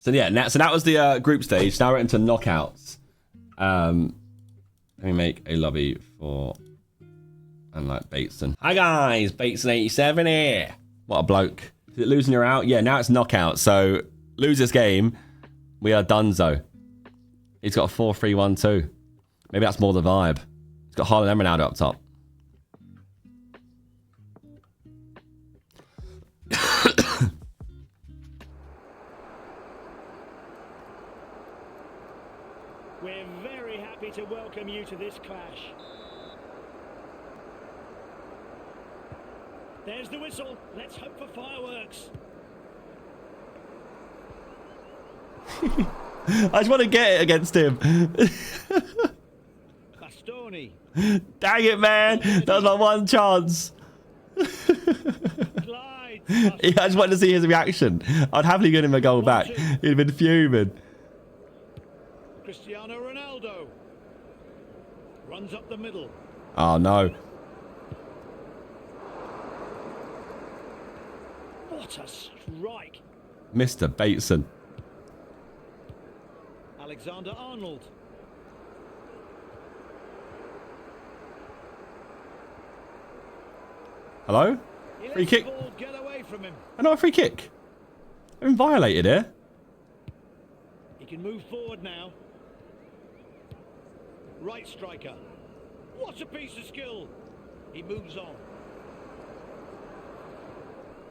So yeah, so that was the group stage. Now we're into knockouts. Let me make a lobby for Bateson. Hi guys, Bateson87 here. What a bloke. Is it losing you're out? Yeah, now it's knockout. So lose this game, we are donezo. He's got a 4-3-1-2. Maybe that's more the vibe. He's got Haaland and Ronaldo up top. We're very happy to welcome you to this clash. There's the whistle. Let's hope for fireworks. I just want to get it against him. Bastoni. Dang it, man. That was my one chance. Yeah, I just wanted to see his reaction. I'd happily give him a goal back. He'd have been fuming. Cristiano Ronaldo runs up the middle. Oh no. What a strike. Mr. Bateson. Alexander Arnold. Hello? Free kick. Get away from him. Oh, no, a free kick. I've been violated here. He can move forward now. Right striker. What a piece of skill. He moves on.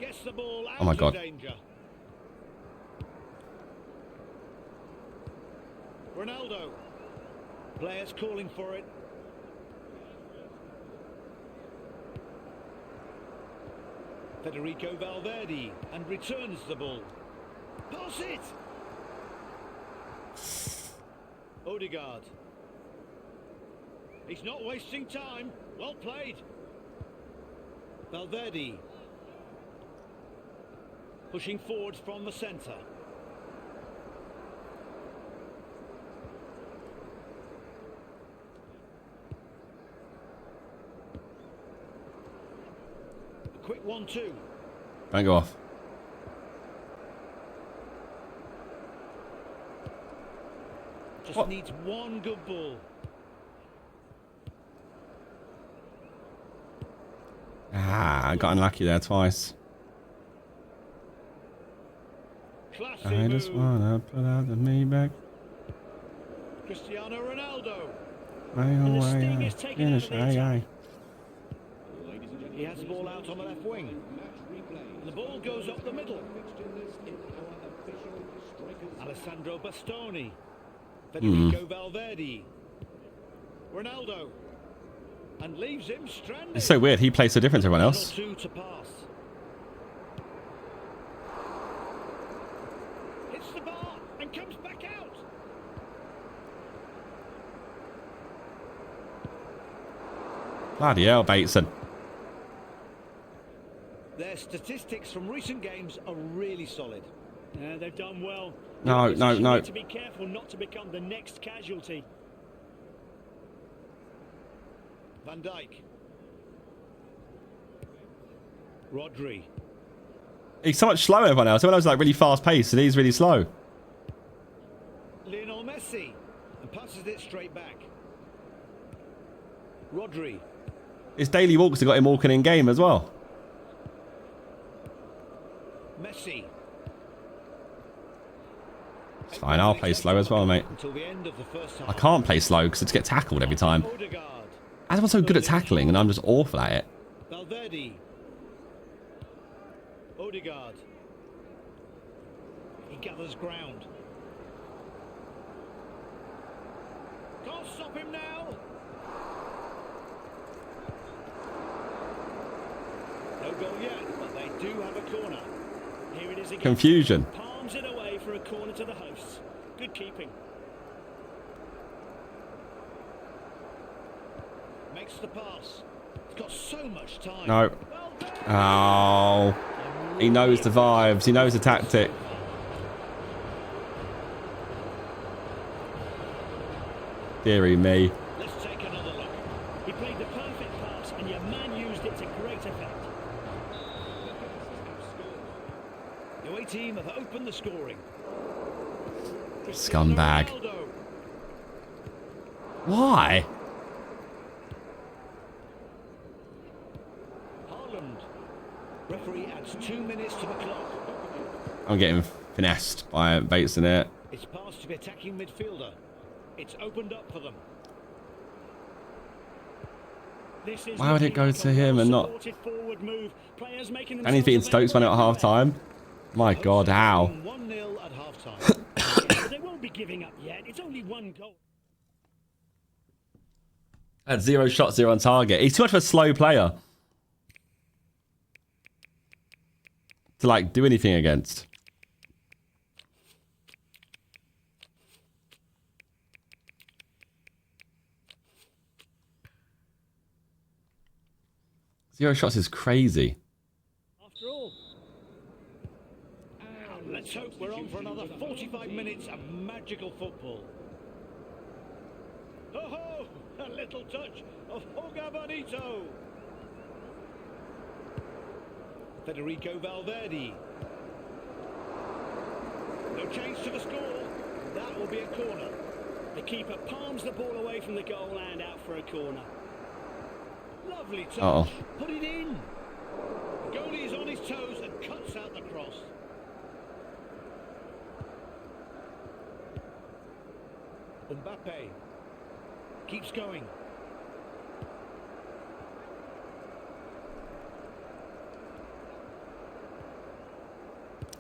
Gets the ball out of danger. Ronaldo. Players calling for it. Federico Valverde and returns the ball. Pass it. Odegaard. He's not wasting time. Well played. Valverde. Pushing forward from the centre. A quick 1-2. Don't go off. Just needs one good ball. Ah, I got unlucky there twice. Classy I just wanna put out the Maybach. Cristiano Ronaldo. Aye. He has the ball out on the left wing. And the ball goes up the middle. Alessandro Bastoni. Federico Valverde. Ronaldo. And leaves him stranded. It's so weird. He plays so different to everyone else. Two to pass. Hits the bar and comes back out. Bloody hell, Bateson. Their statistics from recent games are really solid. Yeah, they've done well. No. Need to be careful not to become the next casualty. Van Dijk. Rodri. He's so much slower than everyone else. Everyone else is like really fast paced and he's really slow. Lionel Messi. And passes it straight back. Rodri. His daily walks have got him walking in game as well. Messi. It's fine, I'll play slow as well, mate. Until the end of the first half. I can't play slow because I just get tackled every time. Everyone's so good at tackling and I'm just awful at it. Valverde. Odegaard. He gathers ground. Can't stop him now. No goal yet, but they do have a corner. Here it is again. Confusion. Palms it away for a corner to the hosts. Good keeping. Makes the pass. He's got so much time. No. Oh. He knows the vibes. He knows the tactic. Deary me. Let's take another look. He played the perfect pass and your man used it to great effect. The away team have opened the scoring. Scumbag. Why? Haaland. Referee adds 2 minutes to the clock. I'm getting finessed by Bateson here. It's passed to the attacking midfielder. It's opened up for them. Why would it go to him and not... And he's beating Stokes at half time. My God, how? 1-0 at half time. They won't be giving up yet. It's only one goal. At 0 shots, 0 on target. He's too much of a slow player to like do anything against. Zero shots is crazy. After all. And let's hope we're on for another 45 minutes of magical football. Oh, a little touch of Bonito. Federico Valverde. No change to the score. That will be a corner. The keeper palms the ball away from the goal and out for a corner. Lovely touch. Uh-oh. Put it in. The goalie is on his toes and cuts out the cross. Mbappe keeps going.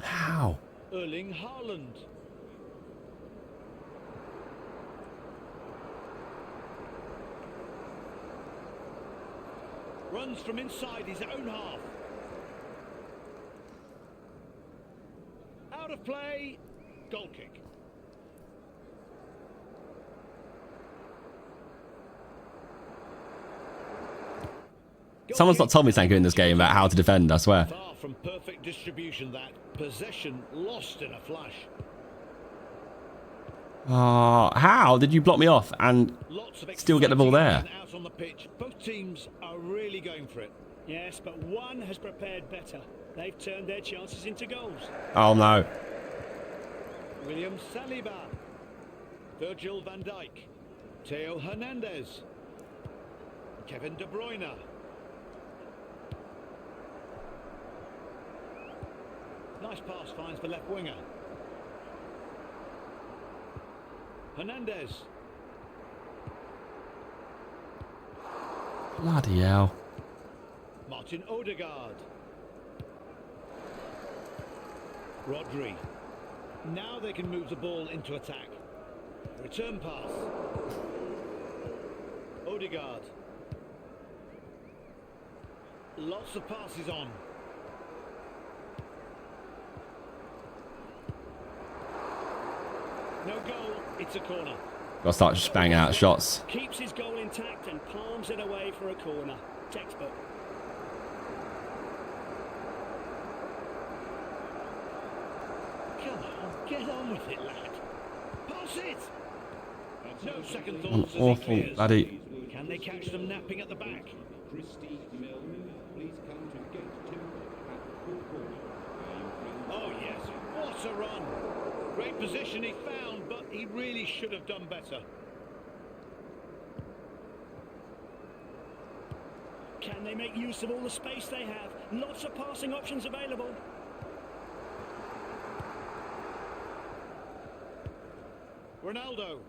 How? Erling Haaland. Runs from inside his own half. Out of play. Goal kick. Someone's not told me something in this game about how to defend, I swear. Far from perfect distribution, that possession lost in a flash. How did you block me off and still get the ball there? Out on the pitch. Both teams are really going for it. Yes, but one has prepared better. They've turned their chances into goals. Oh no. William Saliba. Virgil van Dijk. Theo Hernandez. Kevin De Bruyne. Nice pass finds the left winger. Hernandez. Bloody hell. Martin Odegaard. Rodri. Now they can move the ball into attack. Return pass. Odegaard. Lots of passes on. No goal, it's a corner. Gotta start just banging out shots. Keeps his goal intact and palms it away for a corner. Textbook. Come on, get on with it, lad. Pass it! No second thoughts as he Awful clears. bloody. Can they catch them napping at the back? Oh yes, what a run! Great position he found, but he really should have done better. Can they make use of all the space they have? Lots of passing options available. Ronaldo.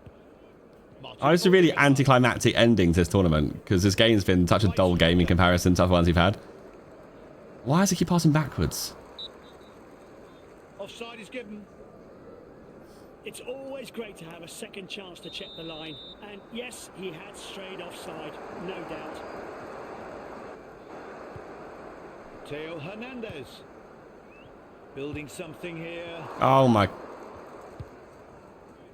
Oh, it's a really anticlimactic ending to this tournament because this game's been such a dull game in comparison to other ones we've had. Why does he keep passing backwards? Offside is given. It's always great to have a second chance to check the line. And yes, he had strayed offside, no doubt. Theo Hernandez. Building something here. Oh my.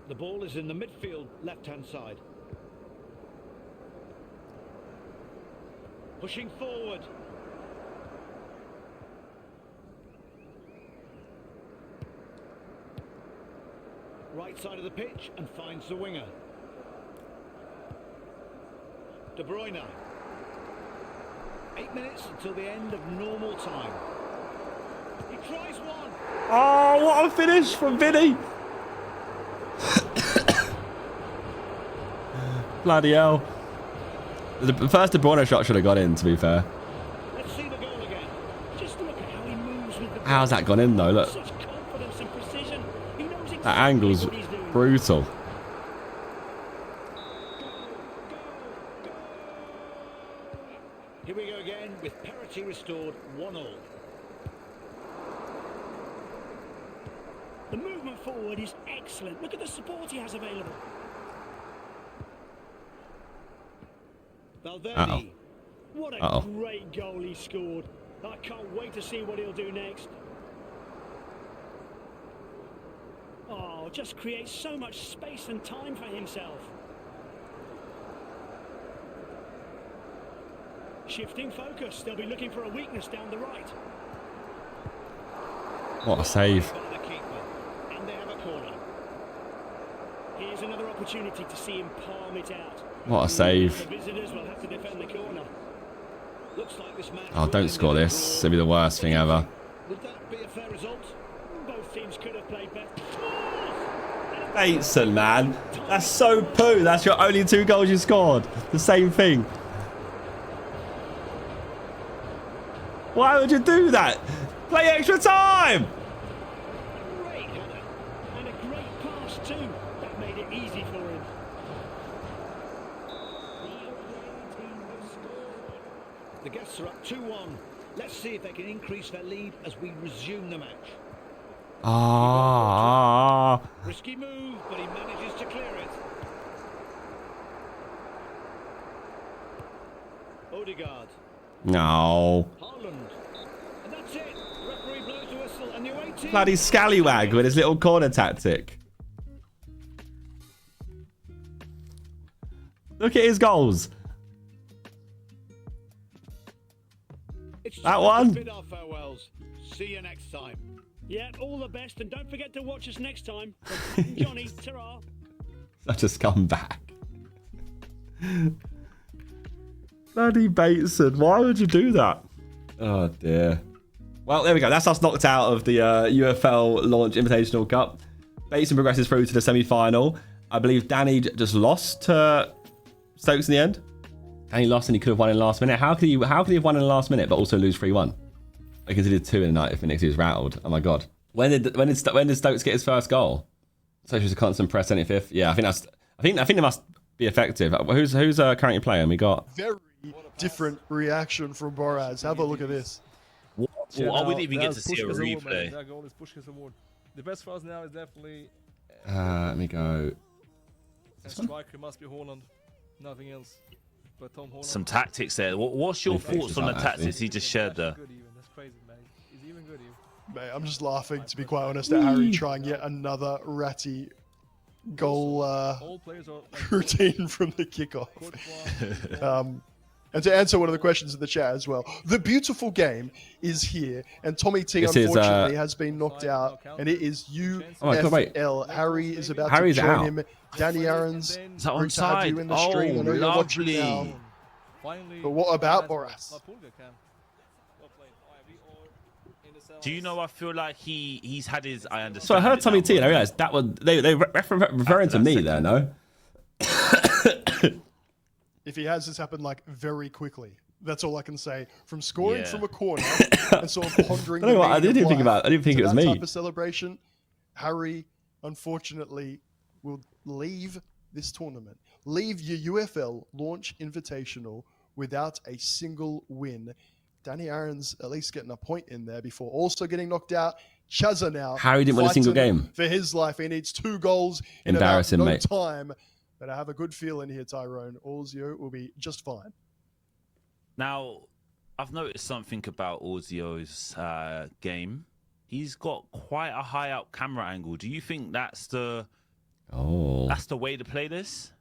The ball is in the midfield, left-hand side. Pushing forward. Right side of the pitch and finds the winger. De Bruyne. 8 minutes until the end of normal time. He tries one. Oh, what a finish from Vinny. Bloody hell. The first De Bruyne shot should have gone in, to be fair. Let's see the goal again. Just look at how he moves with the ball. How's that gone in, though? Look. Such confidence and precision. He knows exactly That angle's what he's doing. brutal. Here we go again with parity restored 1-1. The movement forward is excellent. Look at the support he has available. Valverde. What a great goal he scored. I can't wait to see what he'll do next. Oh, just creates so much space and time for himself. Shifting focus. They'll be looking for a weakness down the right. What a save. By the keeper. And they have a corner. Here's another opportunity to see him palm it out. What a save. The visitors will have to defend the corner. Looks like this match Oh, will don't end score in a this. draw. It'll be the worst thing ever. Would that be a fair result? Both teams could have played better. Bateson, man. That's so poo. That's your only 2 goals you scored. The same thing. Why would you do that? Play extra time. Great header. And a great pass too. That made it easy for him. The guests are up 2-1. Let's see if they can increase their lead as we resume the match. Ah. Risky move, but he manages to clear it. Odegaard. No. Haaland. And that's it. Referee blows the whistle and the away team... Bloody scallywag with his little corner tactic. Look at his goals. It's That time one. to bid our farewells. See you next time. Yeah, all the best, and don't forget to watch us next time. From Johnny, ta-ra. Such a scumbag. Bloody Bateson. Why would you do that? Oh, dear. Well, there we go. That's us knocked out of the UFL Launch Invitational Cup. Bateson progresses through to the semi-final. I believe Danny just lost to Stokes in the end. Danny lost and he could have won in the last minute. How could he have won in the last minute but also lose 3-1? I considered 2 in the 90th minute. He was rattled. Oh my god. When did Stokes get his first goal? So it was a constant press 75th. Yeah, I think it must be effective. Who's currently playing? We got Very different reaction from Boraz. Have a look at this. Well, I wouldn't even get to see a replay. That goal is Pushka's award. The best for us now is definitely let me go. a striker must be Haaland, nothing else. But Tom Haaland. Some tactics there. What's your thoughts on the tactics he just shared there? Good even. That's crazy, man. He's even good even. Mate, I'm just laughing, to be quite honest, at Harry trying yet another ratty goal All players are like, routine from the kickoff. Courtois, And to answer one of the questions in the chat as well, the beautiful game is here, and Tommy T This is, unfortunately has been knocked out, and it is Oh my God, wait. UFL. Harry is about Harry's to join out. him. Danny Aaron's Is that great to have you onside? in the stream. I know Oh, you're watching lovely. now. finally, But what about that's Boras? what Pulga can. Well played. Alright, we all in the cells. Do you know? I feel like he's had his. I understand. So I heard it Tommy now, T and I but- realised that was they referring to me there, no? If he has this happen like very quickly, that's all I can say. From scoring Yeah. from a corner and sort of pondering. I don't know what, the I didn't meaning think of about. I didn't think to it was that me. type of celebration, Harry unfortunately will leave this tournament, leave your UFL Launch Invitational without a single win. Danny Aaron's at least getting a point in there before also getting knocked out. Chazza now. Harry didn't win a single fighting game. for his life. He needs 2 goals in Embarrassing, about no mate. time. But I have a good feeling here, Tyrone. Ozio will be just fine. Now, I've noticed something about Ozio's game. He's got quite a high out camera angle. Do you think that's the way to play this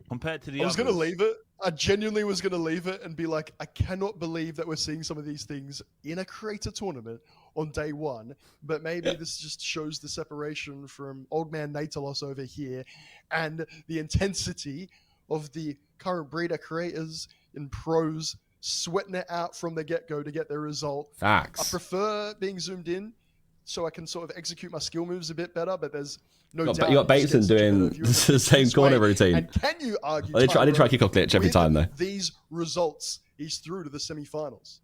compared to the I was going to others? leave it. I genuinely was going to leave it and be like, I cannot believe that we're seeing some of these things in a creator tournament on day one. But maybe this just shows the separation from old man Natalos over here and the intensity of the current breeder creators and pros sweating it out from the get-go to get their result. I Facts. prefer being zoomed in so I can sort of execute my skill moves a bit better. But there's no You doubt got Bateson doing the same corner routine. And can you argue? I did try kickoff glitch every time though. These results, he's through to the semi-finals.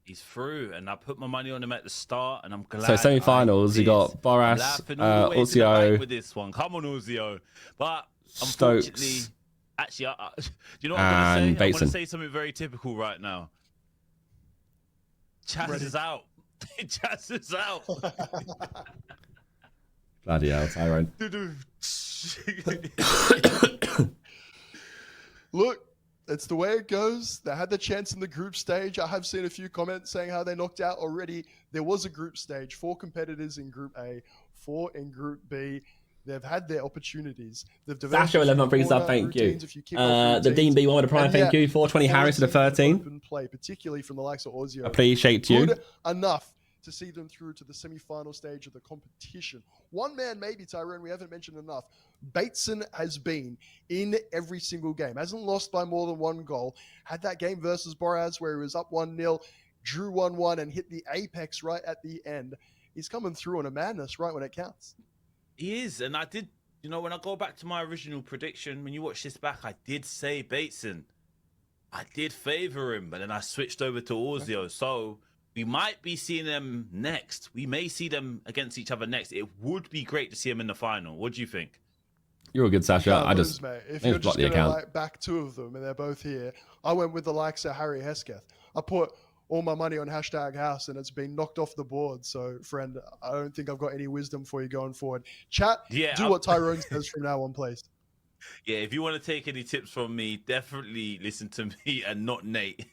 He's through, and I put my money on him at the start, and I'm glad. So semi-finals, you got Boras, Urzio with this one. Come on, Urzio. But Stokes, unfortunately, actually, do you know what I'm going to say? Bateson. I want to say something very typical right now. Chaz is out. Chaz is out. Bloody hell, Tyrone. Look, it's the way it goes. They had the chance in the group stage. I have seen a few comments saying how they knocked out already. There was a group stage, 4 competitors in Group A, 4 in Group B. They've had their opportunities. They've developed Sasha 11 brings up, thank you. The Dean B1 with a prime, thank you. 420 Harris to the 13. Open play, particularly from the likes of Ozio. Appreciate you. Good enough to see them through to the semi-final stage of the competition. One man, maybe, Tyrone, we haven't mentioned enough. Bateson has been in every single game. Hasn't lost by more than 1 goal. Had that game versus Boraz where he was up 1-0, drew 1-1, and hit the apex right at the end. He's coming through on a madness right when it counts. He is, and I did, you know, when I go back to my original prediction, when you watch this back, I did say Bateson. I did favor him, but then I switched over to Ozio. So we might be seeing them next. We may see them against each other next. It would be great to see them in the final. What do you think? You're all good, Sasha. I just mate. If you're just going to like back 2 of them and they're both here, I went with the likes of Harry Hesketh. I put all my money on #house and it's been knocked off the board. So, friend, I don't think I've got any wisdom for you going forward. Chat, do what Tyrone says from now on, please. Yeah, if you want to take any tips from me, definitely listen to me and not Nate.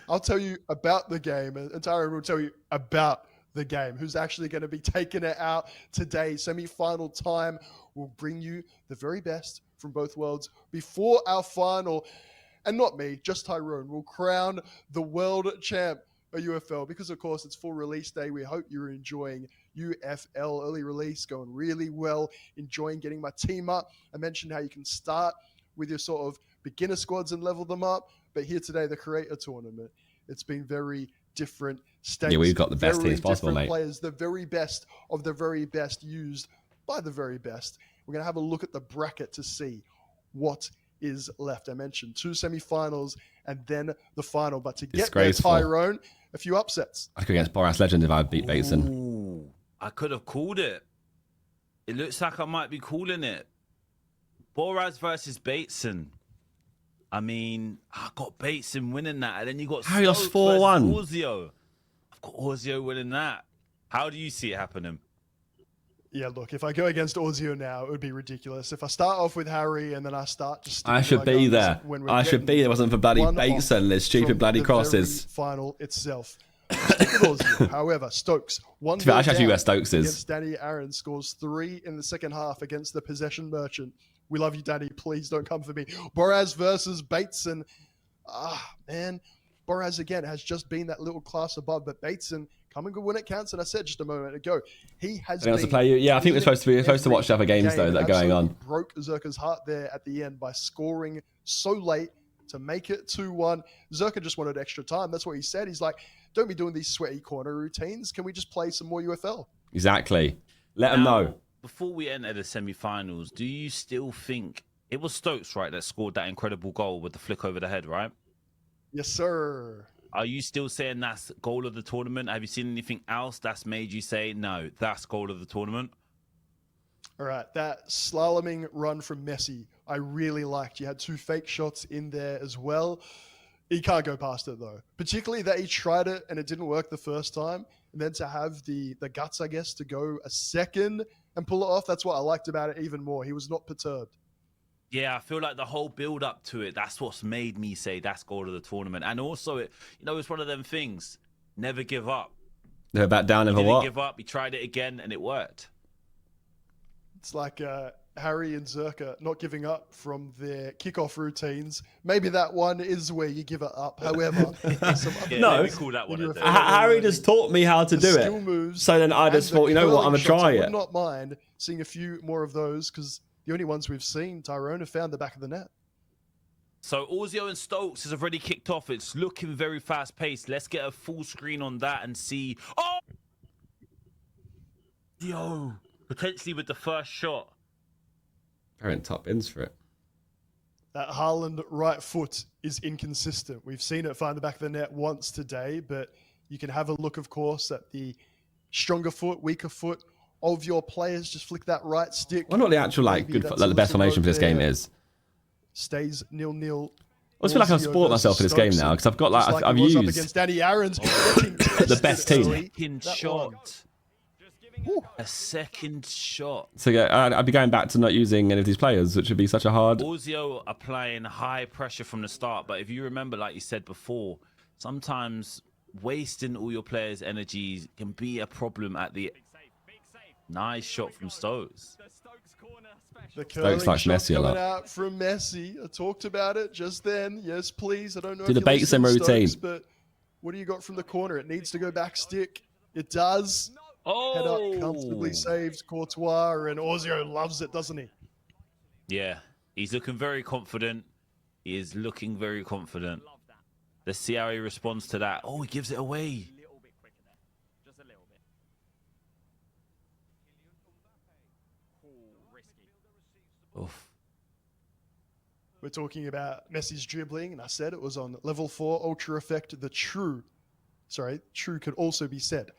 I'll tell you about the game, and Tyrone will tell you about the game. Who's actually going to be taking it out today? Semi-final time will bring you the very best from both worlds before our final. And not me, just Tyrone will crown the world champ of UFL because, of course, it's full release day. We hope you're enjoying UFL early release, going really well, enjoying getting my team up. I mentioned how you can start with your sort of beginner squads and level them up. But here today, the creator tournament, it's been very different stakes. Yeah, we've got the best teams possible, mate. Players, the very best of the very best used by the very best. We're going to have a look at the bracket to see what is left. I mentioned 2 semi-finals and then the final. But to get there, Tyrone, a few upsets. I could against Boras Legend if I beat Bateson. Ooh, I could have called it. It looks like I might be calling it. Boraz versus Bateson. I mean, I got Bateson winning that, and then you got Harry lost 4-1. Ozio. I've got Ozio winning that. How do you see it happening? Yeah, look, if I go against Ozio now, it would be ridiculous. If I start off with Harry and then I start just... I should be there. I should be there. It wasn't for bloody Bateson. There's stupid bloody crosses. Final itself. Ozio, however, Stokes, 1 goal down Stokes is. against Danny Aaron, scores 3 in the second half against the possession merchant. We love you, Danny. Please don't come for me. Boraz versus Bateson. Man. Boraz, again, has just been that little class above, but Bateson coming good when it counts. And I said just a moment ago, he has been... to play you. Yeah, I think we're supposed to watch the other games, though, that are going on. Broke Zerkaa's heart there at the end by scoring so late to make it 2-1. Zerkaa just wanted extra time. That's what he said. He's like, don't be doing these sweaty corner routines. Can we just play some more UFL? Exactly. Let them know. Before we enter the semi-finals, do you still think it was Stokes, right, that scored that incredible goal with the flick over the head, right? Yes, sir. Are you still saying that's goal of the tournament? Have you seen anything else that's made you say, no, that's goal of the tournament? All right, that slaloming run from Messi, I really liked. You had 2 fake shots in there as well. He can't go past it, though. Particularly that he tried it and it didn't work the first time. And then to have the guts, I guess, to go a second and pull it off, that's what I liked about it even more. He was not perturbed. Yeah, I feel like the whole build up to it, that's what's made me say that's goal of the tournament. And also, it's one of them things. Never give up. Never back down, never what? He didn't give up. He tried it again, and it worked. It's like Harry and Zerkaa not giving up from their kickoff routines. Maybe that one is where you give it up. However, no, call that one Harry just taught me how to do it. So then I just thought, you know what, I'm going to try it. I would not mind seeing a few more of those because the only ones we've seen, Tyrone, have found the back of the net. So Ozio and Stokes has already kicked off. It's looking very fast-paced. Let's get a full screen on that and see. Oh! Yo, potentially with the first shot. Parent top ins for it. That Haaland right foot is inconsistent. We've seen it find the back of the net once today, but you can have a look, of course, at the stronger foot, weaker foot of your players. Just flick that right stick. I wonder what the actual like Maybe good that's like, a the best little formation for this road game there. is. Stays 0-0. I just feel like I've spoiled myself for this game now because I've got like, I've it was up used against Danny Aaron's the best team. Second shot. A second shot. So yeah, I'd be going back to not using any of these players, which would be such a hard. Ozio applying high pressure from the start, but if you remember, like you said before, sometimes wasting all your players' energies can be a problem at the. Nice shot from Stokes. The curling Stokes likes shot Messi a coming lot. out from Messi. I talked about it just then. Yes, please. I don't know Do if the you Bateson listen to routine. Stokes, but what do you got from the corner? It needs to go back stick. It does. Head up, comfortably saved Courtois, and Ozio loves it, doesn't he? Yeah, he's looking very confident. He is looking very confident. Let's see how he responds to that. Oh, he gives it away. Oof. We're talking about Messi's dribbling, and I said it was on level 4 Ultra Effect. The true could also be said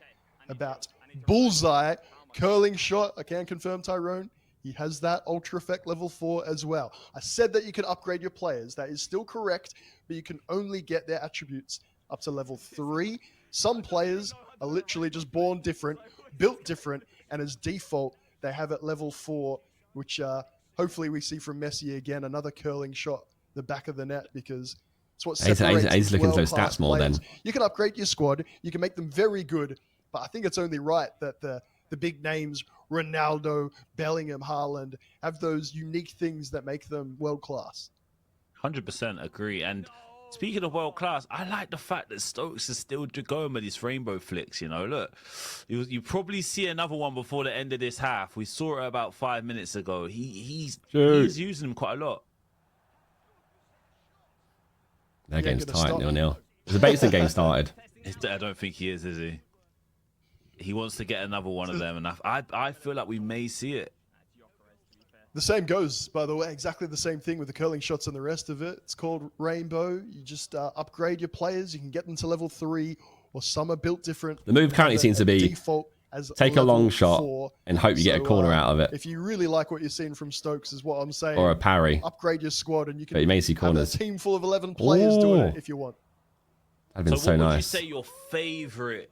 about Bullseye curling shot. I can confirm, Tyrone, he has that Ultra Effect level 4 as well. I said that you can upgrade your players. That is still correct, but you can only get their attributes up to level 3. Some players are literally just born different, built different, and as default, they have at level 4, which hopefully we see from Messi again, another curling shot, the back of the net, because it's what separates He's looking at those world-class stats more players. then. You can upgrade your squad, you can make them very good, but I think it's only right that the big names, Ronaldo, Bellingham, Haaland, have those unique things that make them world-class. 100% agree. And speaking of world class, I like the fact that Stokes is still going with his rainbow flicks. You know, look, you probably see another one before the end of this half. We saw it about 5 minutes ago. He's using them quite a lot. Their game's tight, 0-0. The Bateson game started. I don't think he is he? He wants to get another one of them, and I feel like we may see it. The same goes, by the way, exactly the same thing with the curling shots and the rest of it. It's called Rainbow. You just upgrade your players. You can get them to level 3, or some are built different. The move currently seems to be default as take a long level shot 4. and hope you get a corner out of it. If you really like what you're seeing from Stokes, is what I'm saying. Or a parry. Upgrade your squad, and you can But you may see have corners. a team full of 11 players doing Ooh. it if you want. That'd been So so what would you nice. say your favorite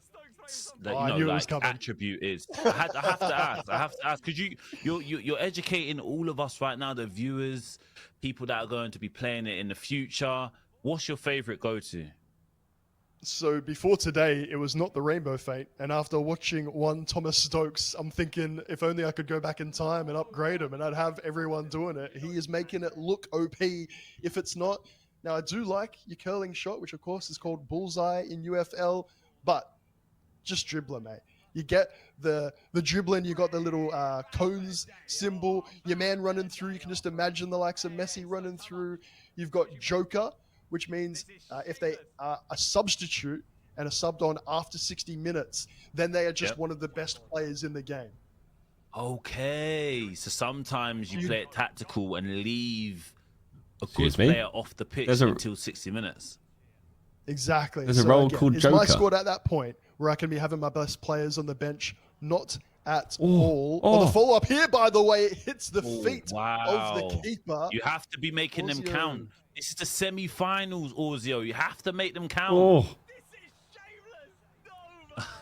I knew it was coming. attribute is? I have to ask because you're educating all of us right now, the viewers, people that are going to be playing it in the future. What's your favorite go-to? So before today, it was not the Rainbow Feint. And after watching one Thomas Stokes, I'm thinking if only I could go back in time and upgrade him and I'd have everyone doing it. He is making it look OP if it's not. Now, I do like your curling shot, which of course is called Bullseye in UFL, but just dribbler, mate. You get the dribbling, you got the little cones symbol, your man running through. You can just imagine the likes of Messi running through. You've got Joker, which means if they are a substitute and are subbed on after 60 minutes, then they are just one of the best players in the game. Okay, so sometimes you play it tactical and leave a Excuse good me? player off the pitch There's a- until 60 minutes. Exactly. There's a role again, called is my Joker. squad at that point where I can be having my best players on the bench, not at all. Oh, the follow-up here, by the way, it hits the feet of the keeper. You have to be making them Ozio. count. This is the semi-finals, Ozio. You have to make them count. Oh,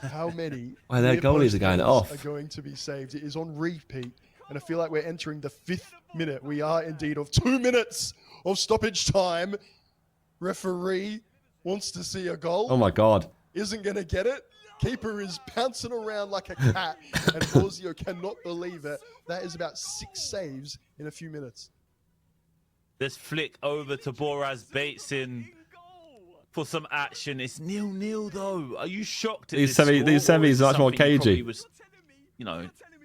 How many their near goalies post are going goals off. are going to be saved? It is on repeat, and I feel like we're entering the 5th minute. We are indeed of 2 minutes of stoppage time. Referee wants to see a goal. oh my God. Isn't going to get it. Keeper is pouncing around like a cat, and Ozio cannot believe it. That is about 6 saves in a few minutes. Let's flick over to Boraz Bateson for some action. It's 0-0 though. Are you shocked at These this score, these or semis is are it much more something you probably cagey. was,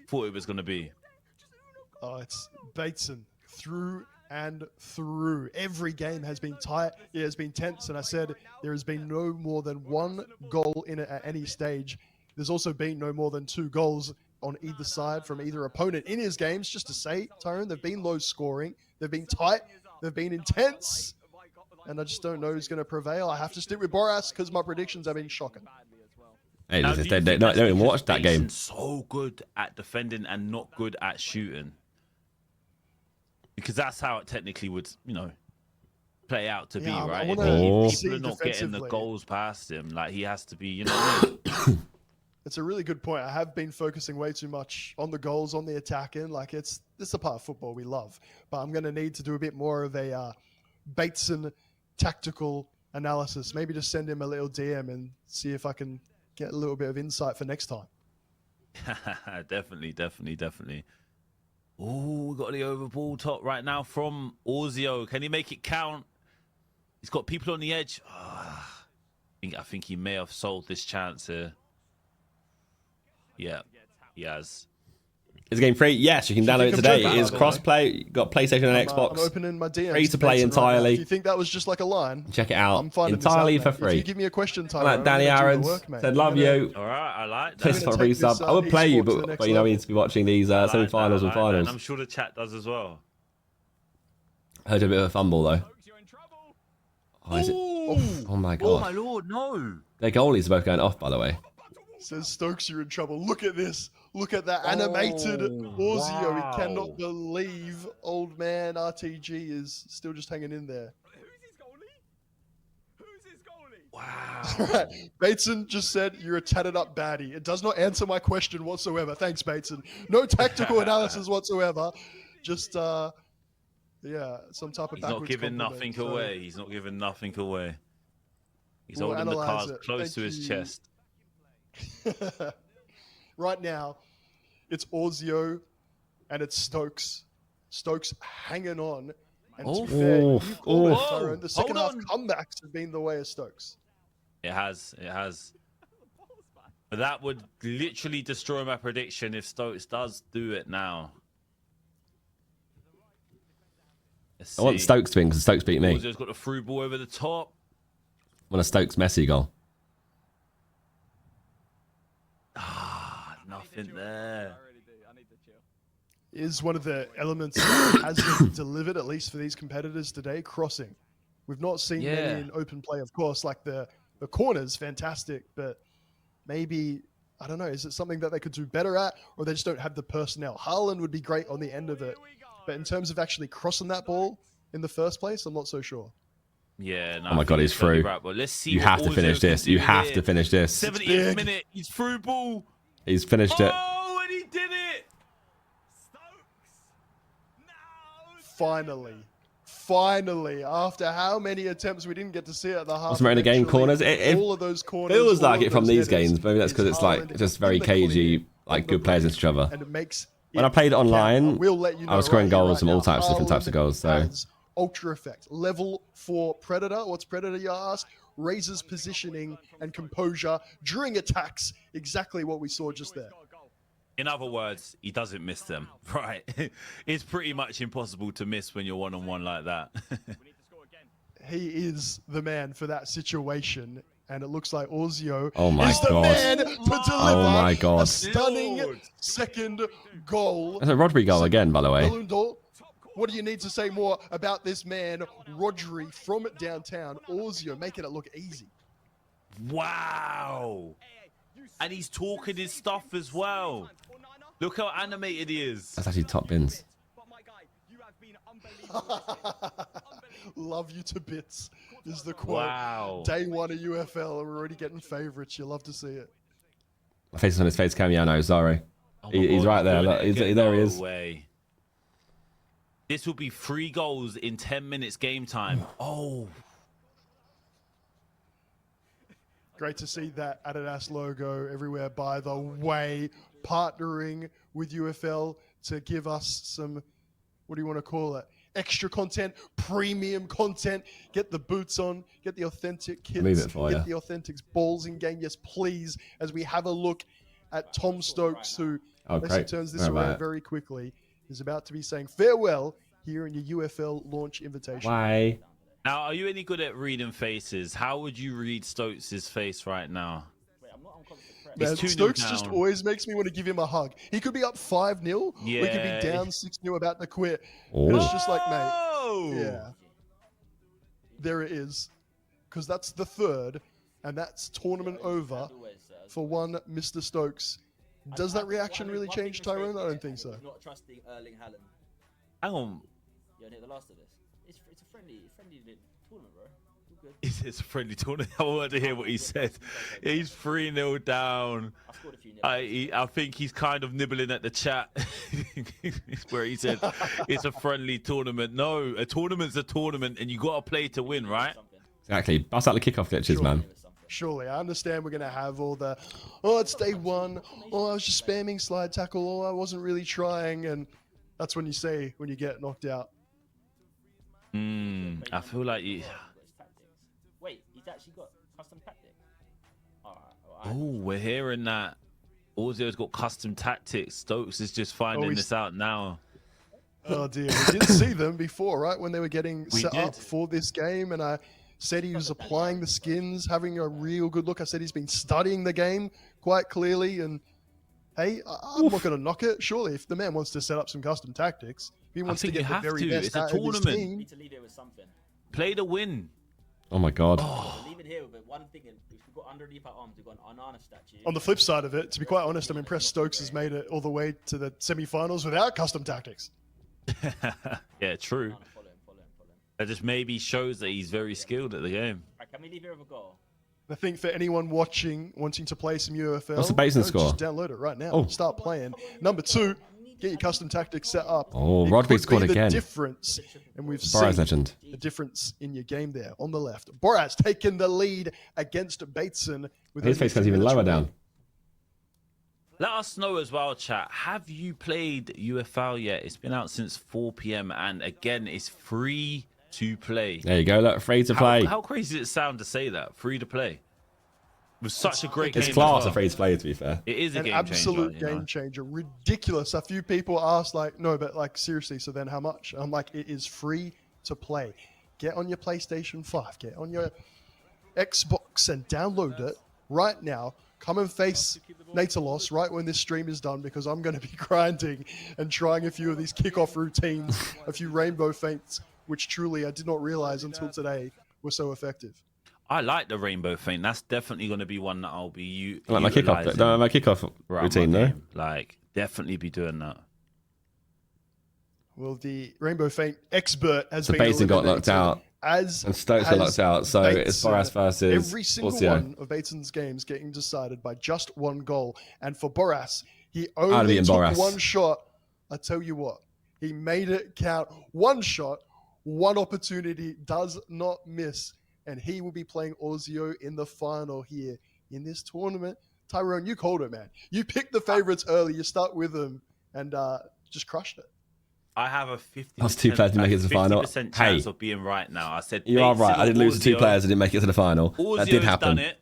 thought it was going to be? Oh, it's Bateson through and through. Every game has been tight. It has been tense. And I said there has been no more than 1 goal in it at any stage. There's also been no more than 2 goals on either side from either opponent in his games. Just to say, Tyrone, they've been low scoring, they've been tight, they've been intense, and I just don't know who's going to prevail. I have to stick with Boras because my predictions have been shocking. Hey, Now, they do you think don't that's even because watch that game. Bateson's so good at defending and not good at shooting? Because that's how it technically would, you know, play out to be, Yeah, I right? wanna If see people are not getting the defensively. goals past him, like he has to be, you know what I mean? It's a really good point. I have been focusing way too much on the goals, on the attacking. Like this is a part of football we love, but I'm going to need to do a bit more of a Bateson tactical analysis. Maybe just send him a little DM and see if I can get a little bit of insight for next time. Definitely. Oh, we got the over ball top right now from Orzio. Can he make it count? He's got people on the edge. I think he may have sold this chance here. Yeah, he has. Is game free? Yes, you can download it today. It is cross-play. You've got PlayStation and Xbox. I'm opening my DMs. Free to play entirely. Right now. If you think that was just like a line, Check it out. I'm finding Entirely this out, for mate. free. If you give me a question, Tyler, Like Danny Aaron's said, love you. All right, I like that. Thanks for gonna take resub. this, I would play you, esport to the but next you know, we level. need to be watching these I like semi-finals that, and I like that. finals. I'm sure the chat does as well. I heard a bit of a fumble though. Oh, is it? Oh my Oh god. my lord, no. Their goalies are both going off, by the way. Says Stokes, you're in trouble. Look at this. Look at that animated Orzio. wow. He cannot believe old man RTG is still just hanging in there. Wow. Right. Bateson just said you're a tatted up baddie. It does not answer my question whatsoever. Thanks, Bateson. No tactical analysis whatsoever. Just yeah, some type of He's not backwards giving compliment. nothing So away. He's not giving nothing away. He's We'll holding the analyze cards it. close Thank to his you. chest. right now, it's Orzio and it's Stokes. Stokes hanging on. And to be fair, you called it, Tyrone. The second half comebacks have been the way of Stokes. It has. But that would literally destroy my prediction if Stokes does do it now. I want Stokes to win because Stokes beat me. Orzio's got a through ball over the top. I want a Stokes Messi goal. Nothing there. Is one of the elements that hasn't delivered, at least for these competitors today, crossing. We've not seen many in open play, of course, like the corners, fantastic, but maybe, I don't know, is it something that they could do better at, or they just don't have the personnel? Haaland would be great on the end of it, but in terms of actually crossing that ball in the first place, I'm not so sure. Yeah, no, Oh my god, he's through. right, but let's see. You have to finish this. You have to finish this. 70th minute, he's through ball. He's finished it. Oh, and he did it! Finally, after how many attempts we didn't get to see it at the half. Wasn't there in the game corners? All of those corners. Feels all like of it from those these headers games. Maybe that's because is it's like Haaland just very in the clear, cagey, like on good the players break, against each other. And it makes When I played online, we'll let you know I was scoring right here, goals right from all now, types, different types of goals. So has ultra effect, level 4 Predator. What's Predator, you ask? Raises positioning and composure during attacks. Exactly what we saw just there. In other words, he doesn't miss them, right? It's pretty much impossible to miss when you're one-on-one like that. He is the man for that situation, and it looks like Orzio is the man to deliver a stunning Lord. second goal. that's a Rodri goal again, by the way. Balundor, what do you need to say more about this man, Rodri, from downtown? Orzio making it look easy. Wow. And he's talking his stuff as well. Look how animated he is. That's actually top bins. Love you to bits is the quote. Wow. Day one of UFL, and we're already getting favorites. You love to see it. My face is on his face cam. Yeah, no, sorry. Oh my He's God, right there. doing Look, it again. there he No is. way. This will be 3 goals in 10 minutes game time. Oh. Great to see that Adidas logo everywhere, by the way, partnering with UFL to give us some, what do you want to call it? Extra content, premium content. Get the boots on, get the authentic kits, Move it for get ya. the authentic balls in game. Yes, please, as we have a look at Tom Stokes, who, unless he great. turns this Where am I around at? very quickly, is about to be saying farewell here in your UFL launch invitation. Why? Now, are you any good at reading faces? How would you read Stokes' face right now? Man, He's 2-0 Stokes just down. always makes me want to give him a hug. He could be up 5-0. We could Yeah. be down 6-0 about to quit. Oh. And it's just like, mate, Oh! yeah. There it is. Because that's the third, and that's tournament over for one Mr. Stokes. Does that reaction really change Tyrone? I don't think so. Not trusting Erling Haaland. Hang on. You hit the last of this. It's a friendly tournament, bro. All good. It's a friendly tournament. I wanted to hear what he said. He's 3-0 down. I scored a few nil. I think he's kind of nibbling at the chat where he said it's a friendly tournament. No, a tournament's a tournament and you got to play to win, right? Exactly. Bust out the kickoff glitches, man. Surely, I understand we're going to have all the, oh, it's day one. Oh, I was just spamming slide tackle. Oh, I wasn't really trying. And that's when you say, when you get knocked out. I feel like you... Wait, he's actually got custom tactics. All right. Oh, we're hearing that. Orzio's got custom tactics. Stokes is just finding this out now. Oh, dear. We did see them before, right? When they were getting set up did. for this game. And I said he was applying the skins, having a real good look. I said he's been studying the game quite clearly. And hey, I'm not going to knock it. Surely, if the man wants to set up some custom tactics, if he wants to get the very best It's a out of his tournament. You team. need to leave it with something. Play to win. Oh my god. Leave it here with one thing. If we've got underneath our arms, we've got an Anana statue. On the flip side of it, to be quite honest, I'm impressed Stokes has made it all the way to the semi-finals without custom tactics. Yeah, true. Follow him. That just maybe shows that he's very skilled at the game. Right, can we leave here with a goal? I think for anyone watching, wanting to play some UFL, What's the Bateson score? just download it right now. Oh. Start playing. Number 2, get your custom tactics set up. Oh, It Rodby could scored be the again. difference, and we've Boraz seen legend. the difference in your game there on the left. Boraz taking the lead against Bateson. With His only face goes 2 even minutes lower remaining. down. Let us know as well, chat. Have you played UFL yet? It's been out since 4 p.m. and again, it's free to play. There you go. Look, free to play. How crazy does it sound to say that? Free to play. It was such a great game. It's as class well. of free to play, to be fair. It is a An game absolute changer. game changer. Ridiculous. A few people asked, like, no, but like, seriously, so then how much? I'm like, it is free to play. Get on your PlayStation 5, get on your Xbox and download it right now. Come and face Natalos right when this stream is done, because I'm going to be grinding and trying a few of these kickoff routines, a few rainbow feints, which truly I did not realize until today were so effective. I like the rainbow feint. That's definitely going to be one that I'll be I like my kickoff. utilizing Don't my kickoff throughout routine, my no? game. Like, definitely be doing that. Well, the rainbow feint expert has So been Bateson got knocked eliminated, out. as And Stokes got has knocked out. So it's Bateson. Boraz versus Every single Orzio. one of Bateson's games getting decided by just one goal. And for Boraz, he I'd only beaten took Boraz. one shot. I tell you what, he made it count. One shot, one opportunity, does not miss. And he will be playing Orzio in the final here in this tournament. Tyrone, you called it, man. You picked the favorites early. You start with them and just crushed it. I have a 50%. That's 2 players to make it to the final. 50% Hey. chance of being right now. I said You are Bateson right. I or did lose to 2 Orzio. players. I didn't make it to the final. Orzio's That did happen. done it.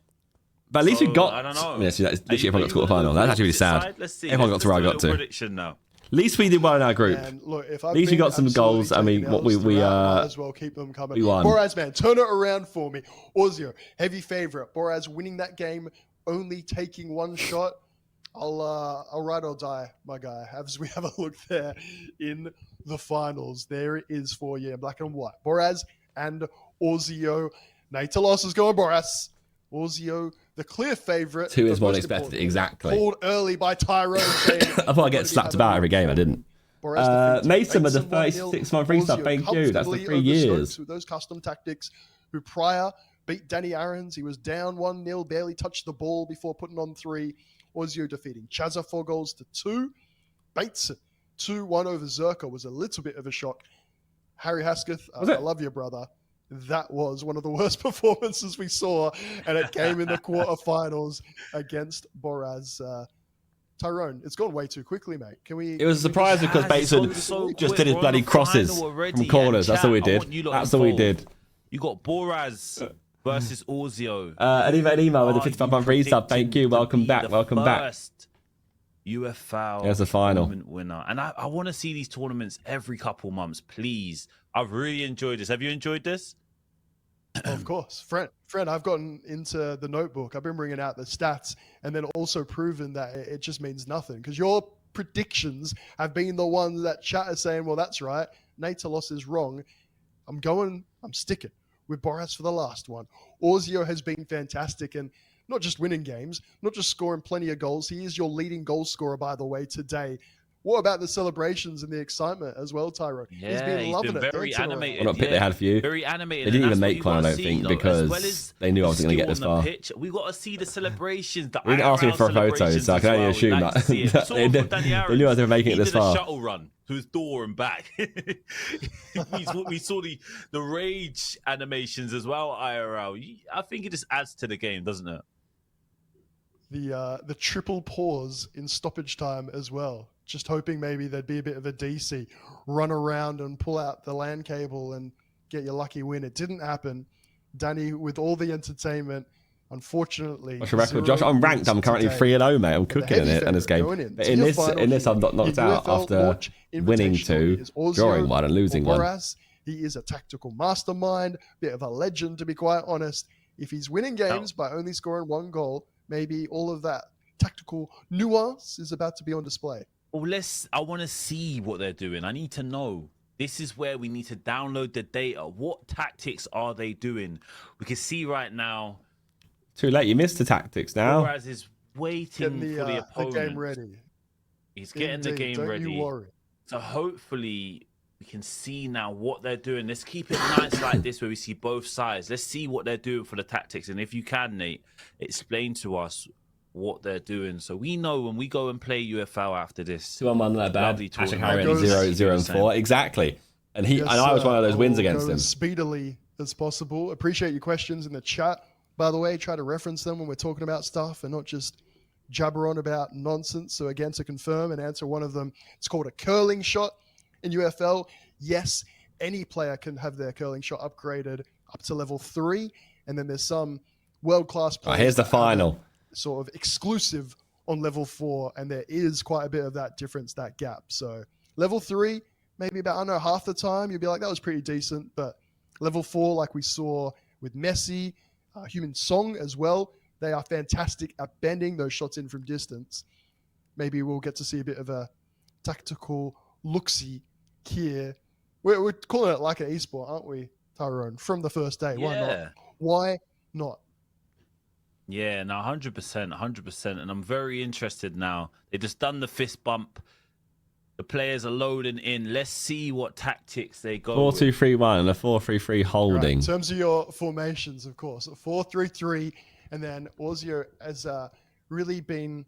But at least we So, got. I don't know. Yes, that's Are literally you- everyone got to the final. That's actually really sad. Decide? Let's see. Everyone got to where I got to. Prediction now. At least we did well in our group. And look, if At least we got some goals. I mean, what we might as well keep them coming. we won. Boraz, man, turn it around for me. Orzio, heavy favorite. Boraz winning that game, only taking one shot. I'll ride or die, my guy. As we have a look there in the finals, there it is for you, black and white. Boraz and Orzio. Natalos is going Boraz. Orzio, the clear favorite. 2 is but more most expected. importantly, Exactly. Called early by Tyrone. saying, I thought I'd get slapped about every game. I didn't. Mason with the 36-month restart. Thank you. That's the 3 years. With those custom tactics, who prior beat Danny Aarons. He was down 1-0, barely touched the ball before putting on 3. Orzio defeating Chazza 4 goals to 2. Bateson 2-1 over Zerkaa was a little bit of a shock. Harry Hasketh, Was I it? love you, brother. That was one of the worst performances we saw, and it came in the quarterfinals against Boraz. Tyrone, it's gone way too quickly, mate. Can we? It was a surprise because It's Bateson gone so just quick. did his We're on bloody the crosses final already, from corners. and That's all we chat, I did. want you lot That's all we involved. did. You got Boraz versus Orzio. And even an email with a Are you 55-month resub. Thank you. predicting to Welcome be back. the Welcome back. first UFL There's the final. tournament winner. And I want to see these tournaments every couple months, please. I've really enjoyed this. Have you enjoyed this? Of course, friend, I've gotten into the notebook. I've been bringing out the stats and then also proven that it just means nothing because your predictions have been the ones that chat is saying, well, that's right. Natalos is wrong. I'm sticking with Boras for the last one. Orzio has been fantastic and not just winning games, not just scoring plenty of goals. He is your leading goal scorer, by the way, today. What about the celebrations and the excitement as well, Tyrone? Yeah, he's been loving it. very animated. What a pick they had for you. Very animated. They didn't and even that's make what one, you I wanna don't see, think, though, because as well as they knew I wasn't going to skill get this on the far. pitch. We got to see the celebrations. The They didn't ask me IRL for a photo, celebrations so I can as only well. assume We'd like that to see it. We saw it from Danny they knew I Aaron's. wasn't making it He this did a far. shuttle run to his door and back. We saw the rage animations as well. IRL. I think it just adds to the game, doesn't it? The triple pause in stoppage time as well. Just hoping maybe there'd be a bit of a DC, run around and pull out the LAN cable and get your lucky win. It didn't happen. Danny, with all the entertainment, unfortunately. What's your record, Josh? I'm ranked. I'm currently 3-0, mate. I'm cooking in it in this game. But in this, I'm not knocked out after winning 2, drawing 1, and losing 1. He is a tactical mastermind, bit of a legend, to be quite honest. If he's winning games by only scoring 1 goal, maybe all of that tactical nuance is about to be on display. Well, I want to see what they're doing. I need to know. This is where we need to download the data. What tactics are they doing? We can see right now. Too late. You missed the tactics now. Whereas is waiting for the opponent. The game ready. He's getting the game ready. Don't you worry. So hopefully we can see now what they're doing. Let's keep it nice like this where we see both sides. Let's see what they're doing for the tactics. And if you can, Nate, explain to us what they're doing, so we know when we go and play UFL after this. 2-1, not bad. Hashtag Harry 0-0-4. Exactly. And I was one of those wins against him. As speedily as possible. Appreciate your questions in the chat. By the way, try to reference them when we're talking about stuff and not just jabber on about nonsense. So again, to confirm and answer one of them, it's called a curling shot in UFL. Yes, any player can have their curling shot upgraded up to level 3, and then there's some world-class players. Here's the final. Sort of exclusive on level 4, and there is quite a bit of that difference, that gap. So level 3, maybe about, I don't know, half the time, you'll be like, that was pretty decent. But level 4, like we saw with Messi, Human Song as well, they are fantastic at bending those shots in from distance. Maybe we'll get to see a bit of a tactical look-see here. We're calling it like an esport, aren't we, Tyrone? From the first day. Why not? Why not? Yeah, no, 100%. And I'm very interested now. They just done the fist bump. The players are loading in. Let's see what tactics they go 4-2-3-1 and a 4-3-3 holding. Right. In terms of your formations, of course, 4-3-3, and then Orzio has really been,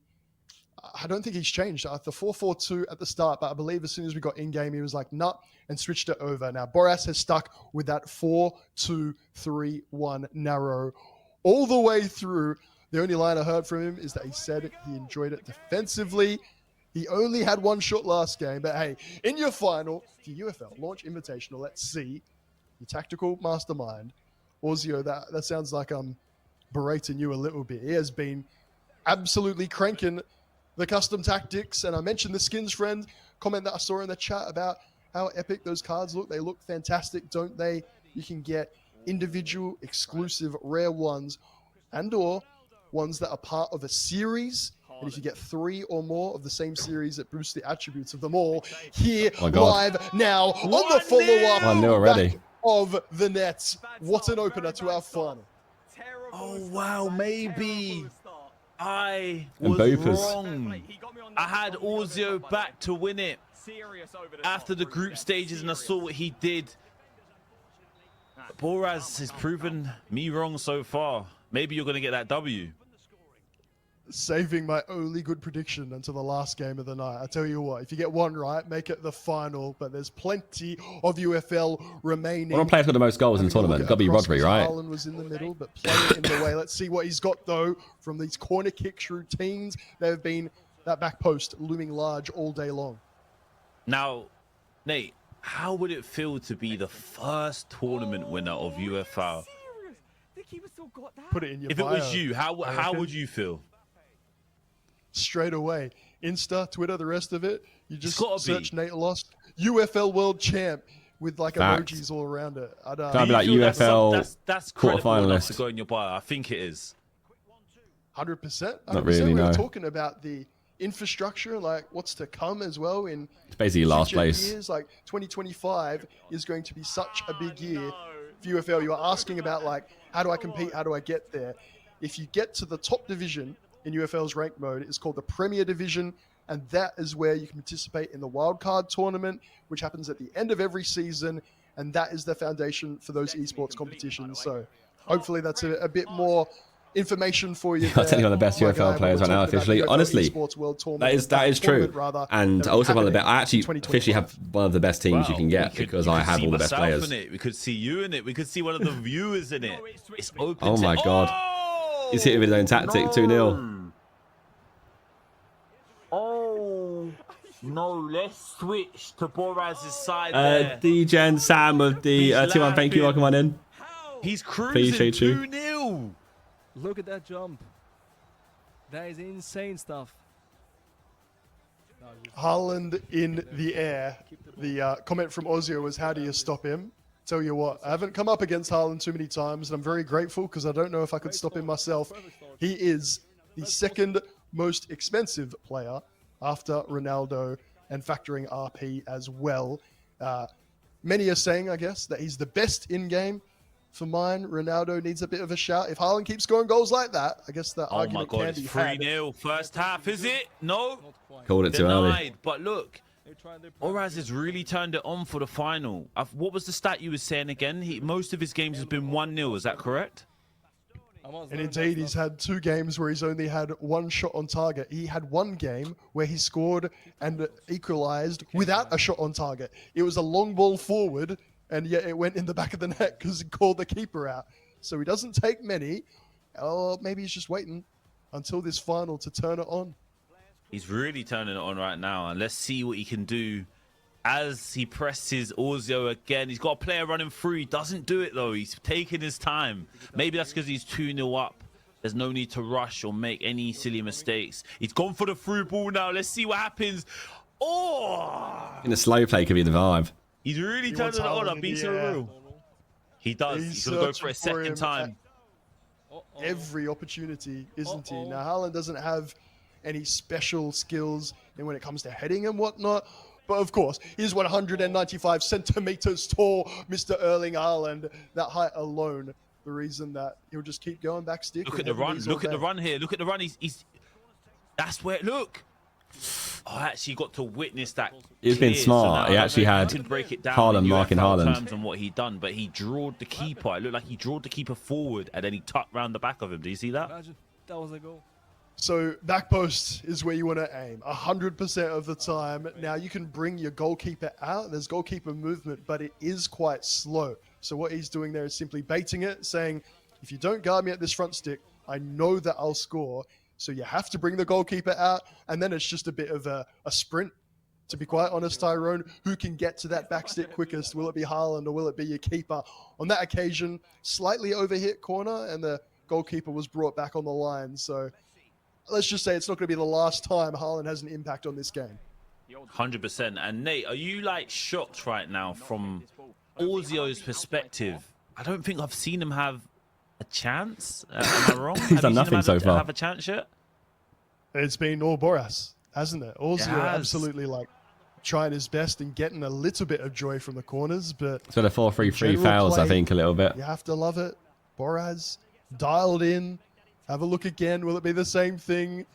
I don't think he's changed. The 4-4-2 at the start, but I believe as soon as we got in-game, he was like, nut, and switched it over. Now, Boras has stuck with that 4-2-3-1 narrow all the way through. The only line I heard from him is that he said he enjoyed it defensively. He only had 1 shot last game, but hey, in your final, for UFL Launch Invitational, let's see your tactical mastermind. Orzio, that sounds like I'm berating you a little bit. He has been absolutely cranking the custom tactics, and I mentioned the skins friend comment that I saw in the chat about how epic those cards look. They look fantastic, don't they? You can get individual, exclusive, rare ones, and or ones that are part of a series. And if you get 3 or more of the same series, it boosts the attributes of them all. Here, live now on the follow-up 1-0 already of the Nets. What an opener to our final. Oh, wow, maybe I was wrong. I had Orzio back to win it after the group stages, and I saw what he did. Boras has proven me wrong so far. Maybe you're going to get that W. Saving my only good prediction until the last game of the night. I tell you what, if you get 1 right, make it the final, but there's plenty of UFL remaining. One player's got the most goals in the tournament. Got to be Rodri, right? Haaland was in the middle, but playing in the way. Let's see what he's got, though, from these corner kicks routines. They've been that back post looming large all day long. Now, Nate, how would it feel to be the first tournament winner of UFL? Put it in your If bio, it was you, how would you feel? Straight away. Insta, Twitter, the rest of it. You just gotta search Nate Lost, UFL World Champ. with like Facts. emojis all around it. I don't Can't be like Do you feel UFL that's credible enough to quarterfinalist. go in your bio. I think it is. 100%. Not really, We were no. talking about the infrastructure, like what's to come as well in It's basically last future place. years. Like 2025 is going to be such a big year for UFL. You are asking about like, how do I compete? How do I get there? If you get to the top division in UFL's ranked mode, it's called the Premier Division. And that is where you can participate in the wildcard tournament, which happens at the end of every season. And that is the foundation for those esports competitions. So hopefully that's a bit more information for you. I'll tell you one of the best My UFL guy, when players we're right now, talking about officially. UFL Honestly, Esports World that Tournament, is true. tournament, rather, And that also one of the happening best. I actually in officially have one of the best teams you can get because I have all the best players. In it. We could see you in it. We could see one of the viewers in it. It's open. Oh my God. Oh! He's hit with his own tactic, 2-0. Oh no! Let's switch to Boraz's side there. DJ and Sam with the He's 2-1. Thank you. laughing. Welcome on in. He's Appreciate cruising you. 2-0. Look at that jump. That is insane stuff. Haaland in the air. The comment from Ozio was, how do you stop him? Tell you what, I haven't come up against Haaland too many times, and I'm very grateful because I don't know if I could stop him myself. He is the second most expensive player after Ronaldo and factoring RP as well. Many are saying, I guess, that he's the best in-game. For mine, Ronaldo needs a bit of a shout. If Haaland keeps scoring goals like that, I guess that Oh my argument God! can It's be had. 3-0 first half. Is it? No. Called it too early. Denied. But look, Oraz has really turned it on for the final. What was the stat you were saying again? Most of his games has been 1-0. Is that correct? And indeed, he's had 2 games where he's only had 1 shot on target. He had 1 game where he scored and equalized without a shot on target. It was a long ball forward, and yet it went in the back of the net because he called the keeper out. So he doesn't take many. Or maybe he's just waiting until this final to turn it on. He's really turning it on right now, and let's see what he can do as he presses Ozio again. He's got a player running through. He doesn't do it though. He's taking his time. Maybe that's because he's 2-0 up. There's no need to rush or make any silly mistakes. He's gone for the through ball now. Let's see what happens. Oh! In the slow play could be the vibe. He's really turning it on. I'm being so real. He does. He's going to go for a second time. Every opportunity, isn't he? Now, Haaland doesn't have any special skills when it comes to heading and whatnot. But of course, he's 195 centimeters tall, Mr. Erling Haaland. That height alone, the reason that he'll just keep going back stick. Look at the run. Look at the run here. Look at the run. He's that's where, look. Oh, I actually got to witness that. He's been smart. He actually had Haaland marking Haaland. And what he done, but he drawed the keeper. It looked like he drawed the keeper forward and then he tucked round the back of him. Do you see that? Imagine that was a goal. So back post is where you want to aim 100% of the time. Now you can bring your goalkeeper out. There's goalkeeper movement, but it is quite slow. So what he's doing there is simply baiting it, saying, if you don't guard me at this front stick, I know that I'll score. So you have to bring the goalkeeper out. And then it's just a bit of a sprint. To be quite honest, Tyrone, who can get to that back stick quickest? Will it be Haaland or will it be your keeper? On that occasion, slightly overhit corner and the goalkeeper was brought back on the line. So let's just say it's not going to be the last time Haaland has an impact on this game. 100%. And Nate, are you like shocked right now from Ozio's perspective? I don't think I've seen him have a chance. Am I wrong? He's done nothing so far. Have a chance yet? It's been all Boras, hasn't it? Ozio has. absolutely like trying his best and getting a little bit of joy from the corners, but So the 4-3-3 general fails, I play, think, a little bit. you have to love it. Boras dialed in. Have a look again. Will it be the same thing?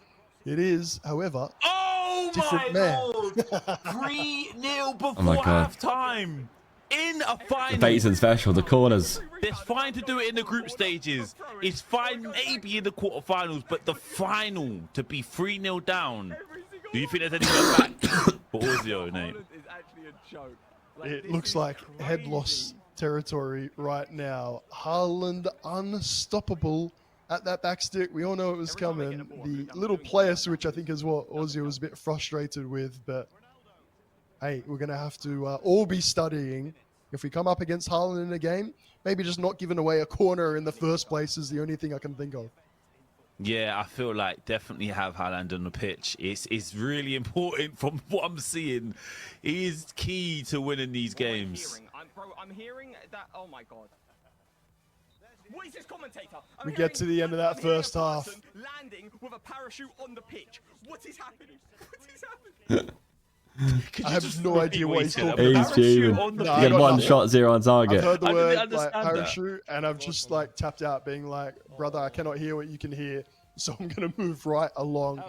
It is, however. Oh Different my man. lord! 3-0 before my God. half-time. In a The final. Bateson special, the corners. It's fine to do it in the group stages. It's fine maybe in the quarterfinals, but the final to be 3-0 down. Do you think there's anyone back for Ozio, Nate? It looks like head loss territory right now. Haaland unstoppable at that back stick. We all know it was coming. The little player switch, I think, is what Ozio was a bit frustrated with. But hey, we're going to have to all be studying. If we come up against Haaland in a game, maybe just not giving away a corner in the first place is the only thing I can think of. Yeah, I feel like definitely have Haaland on the pitch. It's really important from what I'm seeing. He is key to winning these games. Bro, I'm hearing that. Oh my god. What is this commentator? We get to the end of that first half. Landing with a parachute on the pitch. What is happening? What is happening? I have no idea what he's talking He's about. fuming. on the No, You I get got one nothing. shot, 0 on target. I've heard the I didn't word like understand that. parachute, and I've just like tapped out, being like, "Brother, I cannot hear what you can hear, so I'm gonna move right along."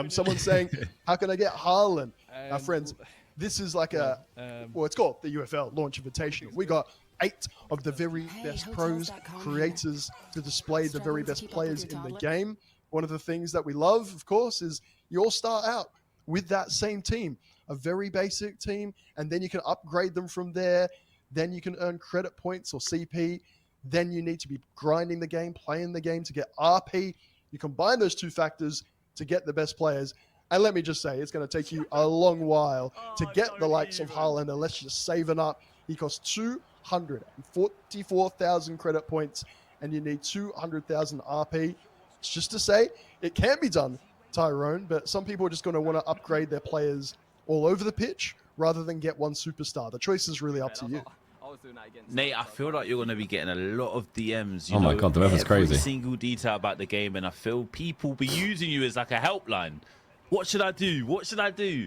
Someone's saying, "How can I get Haaland?" Our friends, this is like a well, it's called the UFL Launch Invitational. We got 8 of the very best pros, creators to display the very best players in the game. One of the things that we love, of course, is you all start out with that same team, a very basic team, and then you can upgrade them from there. Then you can earn credit points or CP. Then you need to be grinding the game, playing the game to get RP. You combine those two factors to get the best players. And let me just say, it's going to take you a long while to get the likes of Haaland unless you're saving up. He costs 244,000 credit points, and you need 200,000 RP. It's just to say, it can be done, Tyrone, but some people are just going to want to upgrade their players all over the pitch rather than get one superstar. The choice is really up to you. I was doing that again. Nate, I feel like you're going to be getting a lot of DMs. You Oh my know, God, the weather's every crazy. single detail about the game, and I feel people be using you as like a helpline. What should I do? What should I do?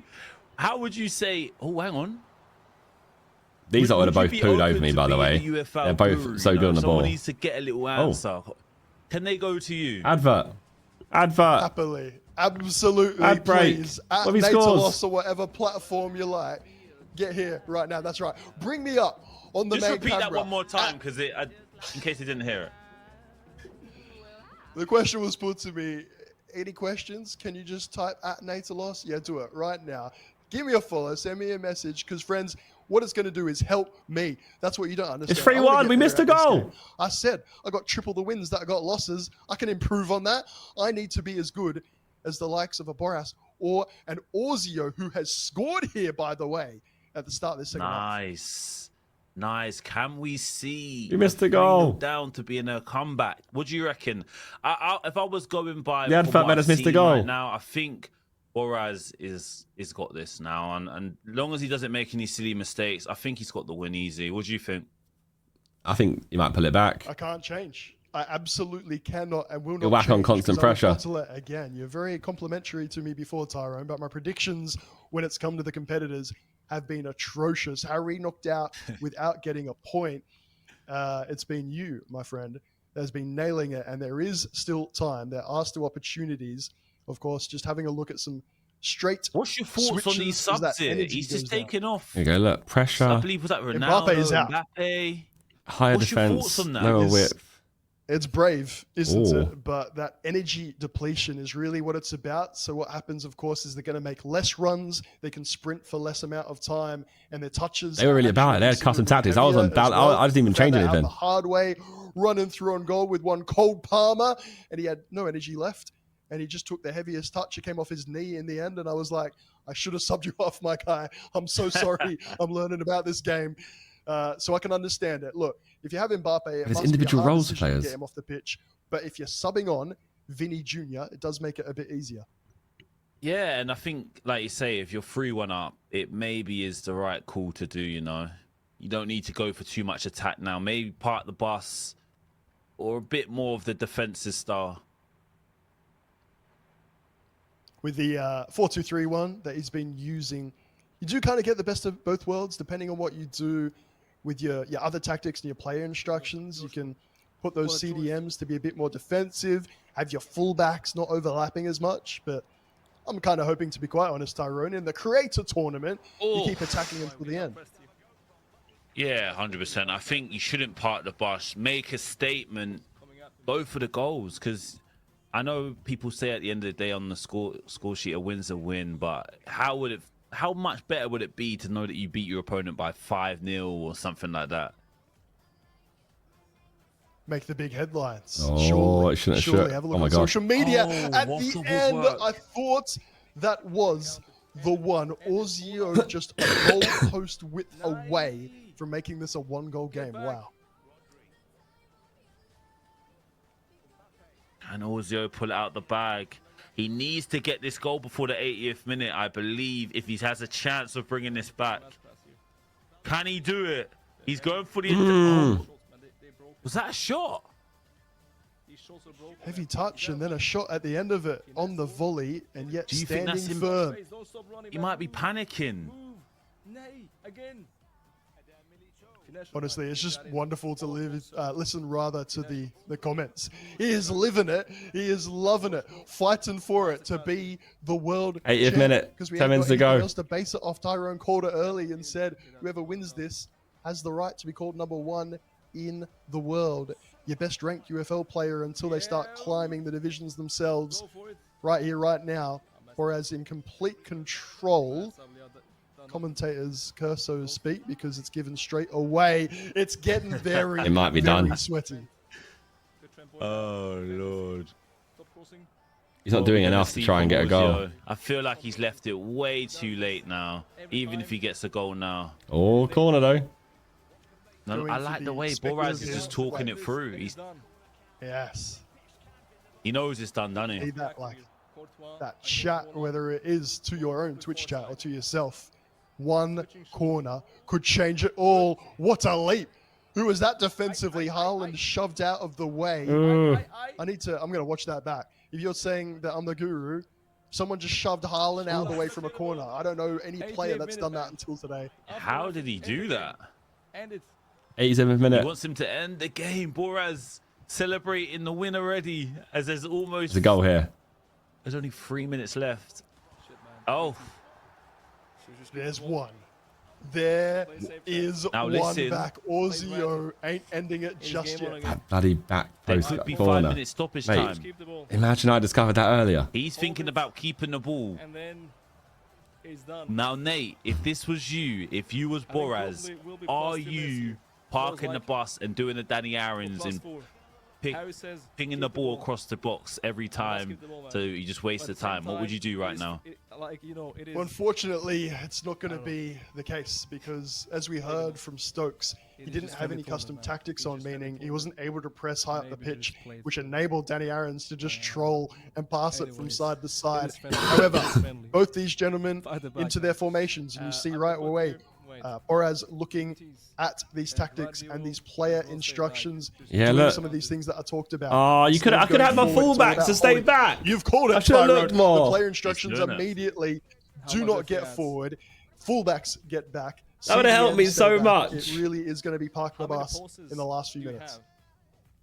How would you say? Oh, hang on. These lot would have you both be pooed open over me, to by the being way. a UFL They're both guru, so you good know? on the Someone ball. needs to get a little answer. Can they go to you? Advert. Advert. Happily. Absolutely, Ad break. please. What At have he scores? Natalos or whatever platform you like. Get here right now. That's right. Bring me up on the Just main repeat camera. that one more time, because in case you didn't hear it. The question was put to me. Any questions? Can you just type at Natalos? Yeah, do it right now. Give me a follow. Send me a message. Because, friends, what it's going to do is help me. That's what you don't understand. It's 3-1. We missed a goal. I said I got triple the wins that I got losses. I can improve on that. I need to be as good as the likes of a Boras or an Orzio, who has scored here, by the way, at the start of this second half. Nice. Can we see? You missed the goal. Down to being a comeback. What do you reckon? If I was going by The from advert what made I've us miss the seen goal. right now, I think Boraz is got this now, and long as he doesn't make any silly mistakes, I think he's got the win easy. What do you think? I think you might pull it back. I can't change. I absolutely cannot and will not. You're back on change constant because I will pressure. bottle it again. You're very complimentary to me before, Tyrone, but my predictions when it's come to the competitors have been atrocious. Harry knocked out without getting a point. It's been you, my friend, that's been nailing it, and there is still time. There are still opportunities. Of course, just having a look at some straight. What's your thoughts on these switches as that subs here? energy He's just goes down. taking off. Here you go. Look, pressure. I believe was that Ronaldo, Mbappe is out. Mbappe. Higher What's your defense. thoughts on that? Lower Is- width. It's brave, isn't Ooh. it? But that energy depletion is really what it's about. So what happens, of course, is they're going to make less runs. They can sprint for less amount of time, and their touches. They were really are about it. They had actually custom tactics. I was on heavier as bal- I didn't even Found change that out anything. The hard way, running through on goal with one cold Palmer, and he had no energy left. And he just took the heaviest touch. It came off his knee in the end, and I was like, I should have subbed you off, my guy. I'm so sorry. I'm learning about this game. So I can understand it. Look, if you have Mbappe, it There's must individual be a hard roles for decision to players. get him off the pitch. But if you're subbing on Vinny Jr., it does make it a bit easier. Yeah, and I think, like you say, if you're 3-1 up, it maybe is the right call to do, you know. You don't need to go for too much attack now. Maybe park the bus or a bit more of the defensive style. With the 4-2-3-1 that he's been using, you do kind of get the best of both worlds, depending on what you do with your other tactics and your player instructions. You can put those CDMs to be a bit more defensive, have your fullbacks not overlapping as much. But I'm kind of hoping, to be quite honest, Tyrone, in the creator tournament, you keep attacking until the end. Yeah, 100%. I think you shouldn't park the bus. Make a statement. Go for the goals, because I know people say at the end of the day on the score sheet, a win's a win, but how much better would it be to know that you beat your opponent by 5-0 or something like that? Make the big headlines. Oh, it shouldn't have shut. Have a look Oh my on God. social media. Oh, At what the a end, work. I thought that was the one. Orzio just a goal post width away from making this a one-goal game. Wow. Can Orzio pull it out the bag? He needs to get this goal before the 80th minute, I believe, if he has a chance of bringing this back. Can he do it? He's going for the... Oh, was that a shot? Heavy touch and then a shot at the end of it on the volley, and yet Do you think standing that's him? firm. He might be panicking. Honestly, it's just wonderful to listen rather to the comments. He is living it. He is loving it, fighting for it to be the world 80th champ, minute, because we 10 haven't minutes to got anything go. else to base it off. Tyrone called it early and said whoever wins this has the right to be called #1 in the world. Your best ranked UFL player until they start climbing the divisions themselves. Right here, right now, whereas in complete control. Commentators curse, so to speak, because it's given straight away. It's getting very, It might be very done. sweaty. Oh, Lord. He's not doing enough to try and get a goal. I feel like he's left it way too late now, even if he gets a goal now. Oh, corner though. No, I like the way Boraz is just talking it through. Yes. He knows it's done, doesn't he? Need that chat, whether it is to your own Twitch chat or to yourself. One corner could change it all. What a leap. Who was that defensively? Haaland shoved out of the way. I'm going to watch that back. If you're saying that I'm the guru, someone just shoved Haaland out of the way from a corner. I don't know any player that's done that until today. How did he do that? 87th minute. He wants him to end the game. Boraz celebrating the win already, as there's almost... There's a goal here. There's only 3 minutes left. Oh. There's one. There is Now one listen. back. Ozio ain't ending it just yet. That bloody back There post could be corner. 5 minutes stoppage Mate, time. imagine I discovered that earlier. He's thinking about keeping the ball. And then it's done. Now, Nate, if this was you, if you was Boraz, are you parking the bus and doing the Danny Aarons and pinging the ball across the box every time so you just waste the time? What would you do right now? Well, unfortunately, it's not going to be the case because, as we heard from Stokes, he didn't have any custom tactics on, meaning he wasn't able to press high up the pitch, which enabled Danny Aarons to just troll and pass it from side to side. However, both these gentlemen into their formations, and you see right away, Boraz looking at these tactics and these player instructions, Yeah, doing look. some of these things that I talked about. Oh, you could. I could have my fullbacks to stay back. You've called it, I should have Tyrone. looked more. The player instructions It's doing it. immediately do not get forward. Fullbacks get back. That would have helped me CDMs so stay back. much. It really is going to be parking the bus in the last few minutes.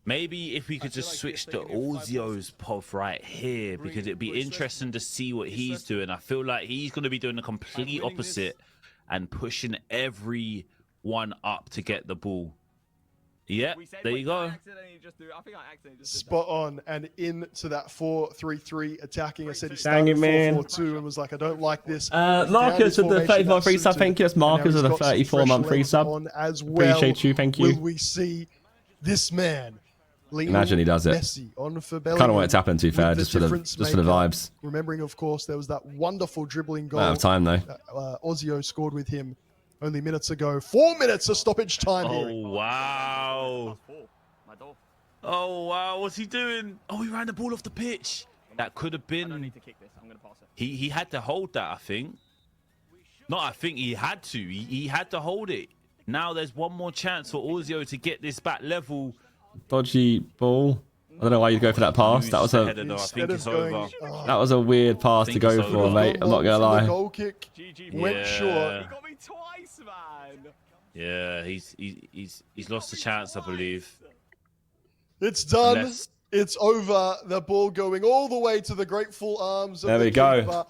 Maybe if we could just switch to Ozio's POV right here, because it'd be interesting to see what he's doing. I feel like he's going to be doing the complete opposite and pushing everyone up to get the ball. Yeah, there you go. Spot on, and into that 4-3-3 attacking. I said he Dang started it, man. 4-4-2 and was like, I don't like this. Marcus with the 34 free sub. Thank you. That's Marcus with the 34-month free sub. As well. Appreciate you. Thank you. Will we see this man? Imagine he does it. Messi on for Kind of want it to happen, to be fair, with just for the vibes. Remembering, of course, there was that wonderful dribbling goal. Out of time though. Ozio scored with him only minutes ago. 4 minutes of stoppage time here. Oh, wow. Oh, wow. What's he doing? Oh, he ran the ball off the pitch. That could have been... I don't need to kick this. I'm going to pass it. He had to hold that, I think. No, I think he had to. He had to hold it. Now there's one more chance for Ozio to get this back level. Dodgy ball. I don't know why you'd go for that pass. That was a I think it's over. that was a weird pass to go for, mate. I'm not gonna The lie. goal kick went short. He got me twice, man. Yeah, he's lost the chance, I believe. It's done. Unless- It's over. The ball going all the way to the grateful arms of There the we go. keeper.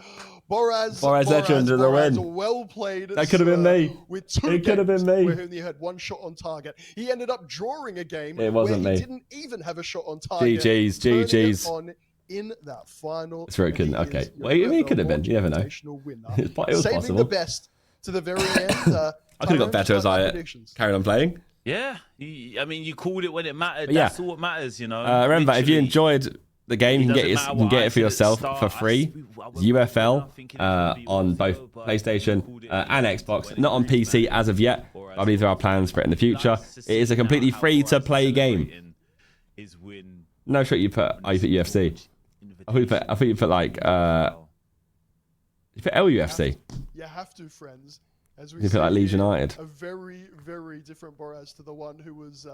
Boraz Legend of the Boraz, win. well played. That could have been sir, me. With two It could have been games me. where he only had one shot on target. He ended up drawing a game It wasn't where he me. didn't even have a shot on target. GG's, turning it GG's. on in that final. It's very and couldn't- he okay. is Well, I mean, it could have been. You never know. Invitational winner. It was Saving possible. the best to the very end. I could have Tyrone, got better as start I our predictions. carried on playing. Yeah, I mean, you called it when it mattered. But yeah. That's all what matters, you know. Remember, if you Literally. enjoyed the game, you can It get doesn't matter you can what get I it for said at the yourself start. for free. I UFL thinking it would be on UFL, both but PlayStation called it and UFL Xbox. when Not on it really PC as of yet. mattered. I believe there are plans for it in the future. Nice to It see is a now completely how free to Boraz play game. celebrating his win. No shot you put. Oh, you put UFC. I thought you put like you put LUFC. You have to, friends. As You feel like Leeds see here, United. A very, very different Boraz to the one who was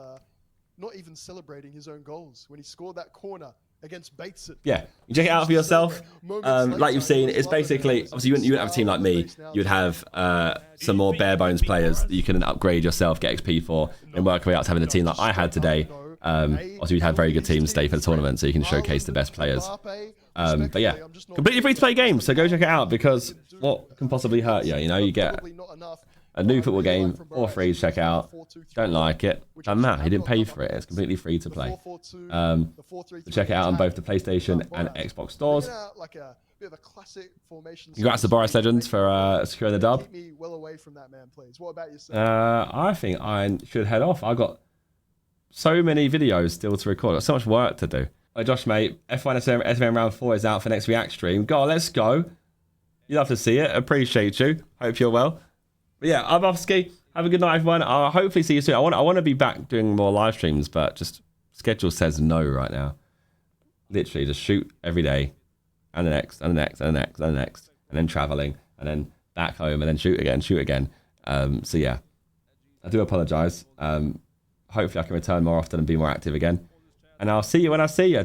not even celebrating his own goals when he scored that corner against Bateson. Yeah, you check it out for yourself. Like you've seen, it's basically, obviously you wouldn't have a team like me. You'd have some more bare bones players that you can upgrade yourself, get XP for, and work your way out to having a team like I had today. Obviously, we'd have very good teams stay for the tournament, so you can showcase the best players. But yeah, completely free to play game, so go check it out, because what can possibly hurt you? You know, you get a new football game for free to check out. Don't like it? Doesn't matter. He didn't pay for it. It's completely free to play. So check it out on both the PlayStation and Xbox stores. Congrats to Boris Legends for securing the dub. I think I should head off. I've got so many videos still to record. I've got so much work to do. Hey Josh, mate. F1 SIDEMEN round 4 is out for next React stream. Go on, let's go. You'd love to see it. Appreciate you. Hope you're well. But yeah, I'm off ski. Have a good night, everyone. I'll hopefully see you soon. I want to be back doing more live streams, but just schedule says no right now. Literally, just shoot every day, and the next, and the next, and the next, and the next, and then traveling, and then back home, and then shoot again. So yeah, I do apologise. Hopefully, I can return more often and be more active again. And I'll see you when I see you.